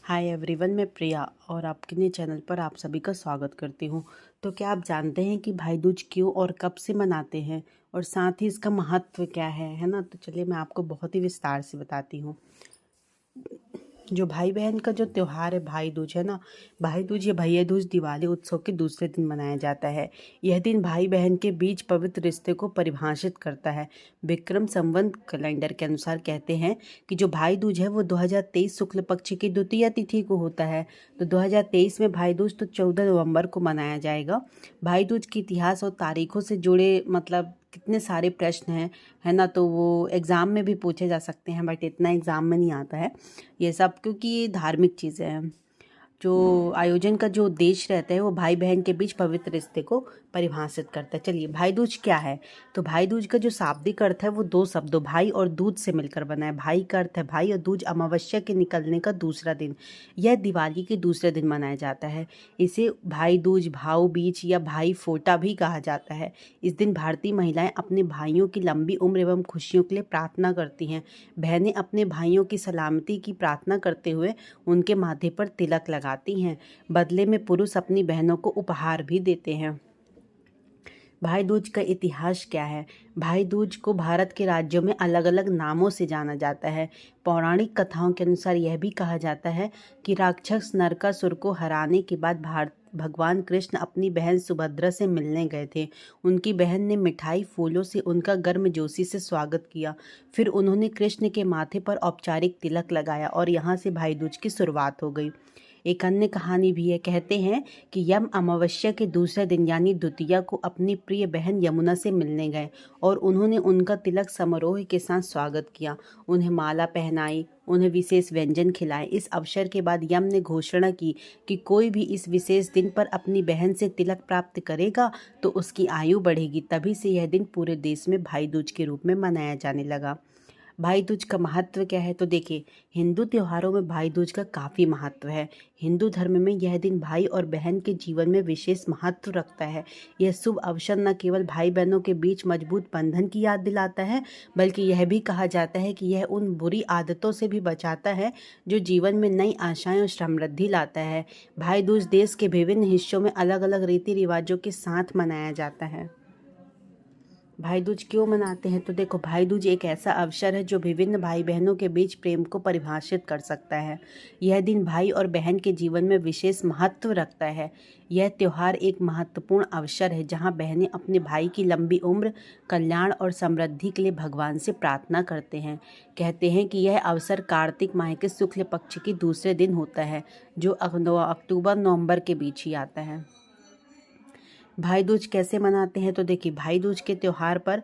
Hi everyone, मैं प्रिया और आपके नए चैनल पर आप सभी का स्वागत करती हूँ। तो क्या आप जानते हैं कि भाई दूज क्यों और कब से मनाते हैं और साथ ही इसका महत्व क्या है ना। तो चलिए मैं आपको बहुत ही विस्तार से बताती हूँ। जो भाई बहन का जो त्योहार है भाई दूज है ना, भाई दूज या भैया दूज दिवाली उत्सव के दूसरे दिन मनाया जाता है। यह दिन भाई बहन के बीच पवित्र रिश्ते को परिभाषित करता है। विक्रम संवत कैलेंडर के अनुसार कहते हैं कि जो भाई दूज है वो 2023 शुक्ल पक्ष की द्वितीय तिथि को होता है। तो 2023 में भाई दूज तो 14 नवंबर को मनाया जाएगा। भाई दूज के इतिहास और तारीखों से जुड़े कितने सारे प्रश्न हैं, है ना। तो वो एग्ज़ाम में भी पूछे जा सकते हैं, बट इतना एग्ज़ाम में नहीं आता है ये सब, क्योंकि ये धार्मिक चीज़ें हैं। जो आयोजन का जो उद्देश्य रहता है वो भाई बहन के बीच पवित्र रिश्ते को परिभाषित करता है। चलिए भाई दूज क्या है। तो भाई दूज का जो शाब्दिक अर्थ है वो दो शब्दों भाई और दूज से मिलकर बना है। भाई का अर्थ है भाई और दूज अमावस्या के निकलने का दूसरा दिन। यह दिवाली के दूसरे दिन मनाया जाता है। इसे भाई दूज, भाऊ बीज या भाई फोटा भी कहा जाता है। इस दिन भारतीय महिलाएं अपने भाइयों की लंबी उम्र एवं खुशियों के लिए प्रार्थना करती हैं। बहनें अपने भाइयों की सलामती की प्रार्थना करते हुए उनके माथे पर तिलक लगाती हैं। बदले में पुरुष अपनी बहनों को उपहार भी देते हैं। भाई दूज का इतिहास क्या है। भाई दूज को भारत के राज्यों में अलग अलग नामों से जाना जाता है। पौराणिक कथाओं के अनुसार यह भी कहा जाता है कि राक्षस नरकासुर को हराने के बाद भगवान कृष्ण अपनी बहन सुभद्रा से मिलने गए थे। उनकी बहन ने मिठाई फूलों से उनका गर्मजोशी से स्वागत किया। फिर उन्होंने कृष्ण के माथे पर औपचारिक तिलक लगाया और यहाँ से भाई दूज की शुरुआत हो गई। एक अन्य कहानी भी है। कहते हैं कि यम अमावस्या के दूसरे दिन यानी द्वितीया को अपनी प्रिय बहन यमुना से मिलने गए और उन्होंने उनका तिलक समारोह के साथ स्वागत किया। उन्हें माला पहनाई, उन्हें विशेष व्यंजन खिलाए। इस अवसर के बाद यम ने घोषणा की कि कोई भी इस विशेष दिन पर अपनी बहन से तिलक प्राप्त करेगा तो उसकी आयु बढ़ेगी। तभी से यह दिन पूरे देश में भाई दूज के रूप में मनाया जाने लगा। भाई दूज का महत्व क्या है। तो देखिए, हिंदू त्योहारों में भाई दूज का काफ़ी महत्व है। हिंदू धर्म में यह दिन भाई और बहन के जीवन में विशेष महत्व रखता है। यह शुभ अवसर न केवल भाई बहनों के बीच मजबूत बंधन की याद दिलाता है, बल्कि यह भी कहा जाता है कि यह उन बुरी आदतों से भी बचाता है जो जीवन में नई आशाएं और समृद्धि लाता है। भाई दूज देश के विभिन्न हिस्सों में अलग अलग रीति रिवाजों के साथ मनाया जाता है। भाई दूज क्यों मनाते हैं। तो देखो, भाई दूज एक ऐसा अवसर है जो विभिन्न भाई बहनों के बीच प्रेम को परिभाषित कर सकता है। यह दिन भाई और बहन के जीवन में विशेष महत्व रखता है। यह त्यौहार एक महत्वपूर्ण अवसर है जहां बहनें अपने भाई की लंबी उम्र, कल्याण और समृद्धि के लिए भगवान से प्रार्थना करते हैं। कहते हैं कि यह अवसर कार्तिक माह के शुक्ल पक्ष के दूसरे दिन होता है, जो अक्टूबर नवंबर के बीच ही आता है। भाई दूज कैसे मनाते हैं। तो देखिए, भाई दूज के त्यौहार पर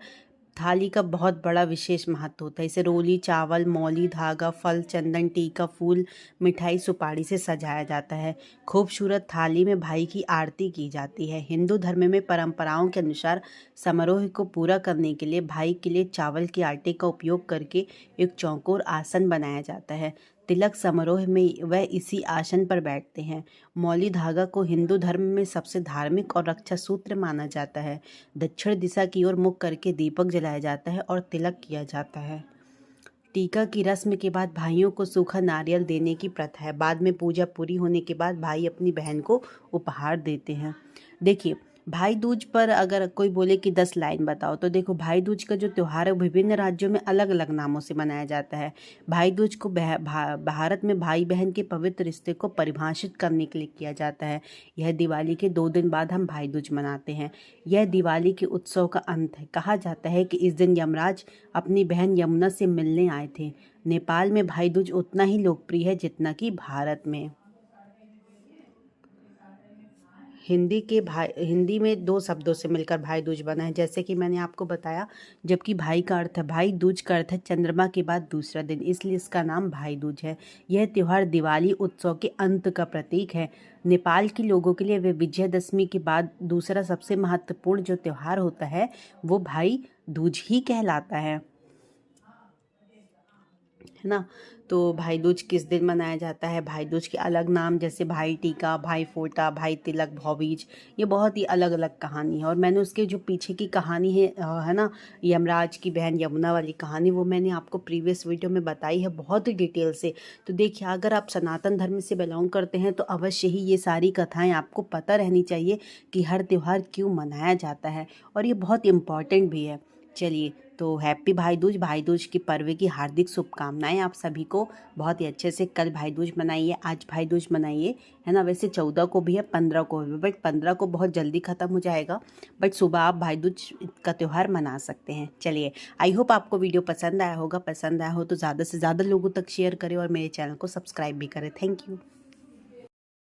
थाली का बहुत बड़ा विशेष महत्व होता है। इसे रोली, चावल, मौली, धागा, फल, चंदन, टीका, फूल, मिठाई, सुपारी से सजाया जाता है। खूबसूरत थाली में भाई की आरती की जाती है। हिंदू धर्म में परंपराओं के अनुसार समारोह को पूरा करने के लिए भाई के लिए चावल के आटे का उपयोग करके एक चौकोर आसन बनाया जाता है। तिलक समारोह में वह इसी आसन पर बैठते हैं। मौली धागा को हिंदू धर्म में सबसे धार्मिक और रक्षा सूत्र माना जाता है। दक्षिण दिशा की ओर मुख करके दीपक जलाया जाता है और तिलक किया जाता है। टीका की रस्म के बाद भाइयों को सूखा नारियल देने की प्रथा है। बाद में पूजा पूरी होने के बाद भाई अपनी बहन को उपहार देते हैं। देखिए, भाई दूज पर अगर कोई बोले कि 10 लाइन बताओ, तो देखो, भाई दूज का जो त्यौहार है विभिन्न राज्यों में अलग अलग नामों से मनाया जाता है। भाई दूज को भारत में भाई बहन के पवित्र रिश्ते को परिभाषित करने के लिए किया जाता है। यह दिवाली के 2 दिन बाद हम भाई दूज मनाते हैं। यह दिवाली के उत्सव का अंत है। कहा जाता है कि इस दिन यमराज अपनी बहन यमुना से मिलने आए थे। नेपाल में भाई दूज उतना ही लोकप्रिय है जितना कि भारत में। हिंदी में 2 शब्दों से मिलकर भाई दूज बना है, जैसे कि मैंने आपको बताया। जबकि भाई का अर्थ है भाई, दूज का अर्थ है चंद्रमा के बाद दूसरा दिन, इसलिए इसका नाम भाई दूज है। यह त्यौहार दिवाली उत्सव के अंत का प्रतीक है। नेपाल के लोगों के लिए वे विजयदशमी के बाद दूसरा सबसे महत्वपूर्ण जो त्यौहार होता है वो भाई दूज ही कहलाता है। है ना। तो भाई दूज किस दिन मनाया जाता है, भाई दूज के अलग नाम जैसे भाई टीका, भाई फोटा, भाई तिलक, भाईबीज, ये बहुत ही अलग अलग कहानी है। और मैंने उसके जो पीछे की कहानी है ना, यमराज की बहन यमुना वाली कहानी, वो मैंने आपको प्रीवियस वीडियो में बताई है बहुत ही डिटेल से। तो देखिए, अगर आप सनातन धर्म से बिलोंग करते हैं तो अवश्य ही ये सारी कथाएँ आपको पता रहनी चाहिए कि हर त्यौहार क्यों मनाया जाता है, और ये बहुत इम्पॉर्टेंट भी है। चलिए, तो हैप्पी भाई दूज की पर्व की हार्दिक शुभकामनाएं आप सभी को। बहुत ही अच्छे से कल भाई दूज मनाइए, आज भाई दूज मनाइए, है ना। वैसे 14 को भी है, 15 को भी, बट 15 को बहुत जल्दी ख़त्म हो जाएगा, बट सुबह आप भाई दूज का त्यौहार मना सकते हैं। चलिए, आई होप आपको वीडियो पसंद आया होगा। पसंद आया हो तो ज़्यादा से ज़्यादा लोगों तक शेयर करें और मेरे चैनल को सब्सक्राइब भी करें। Thank you.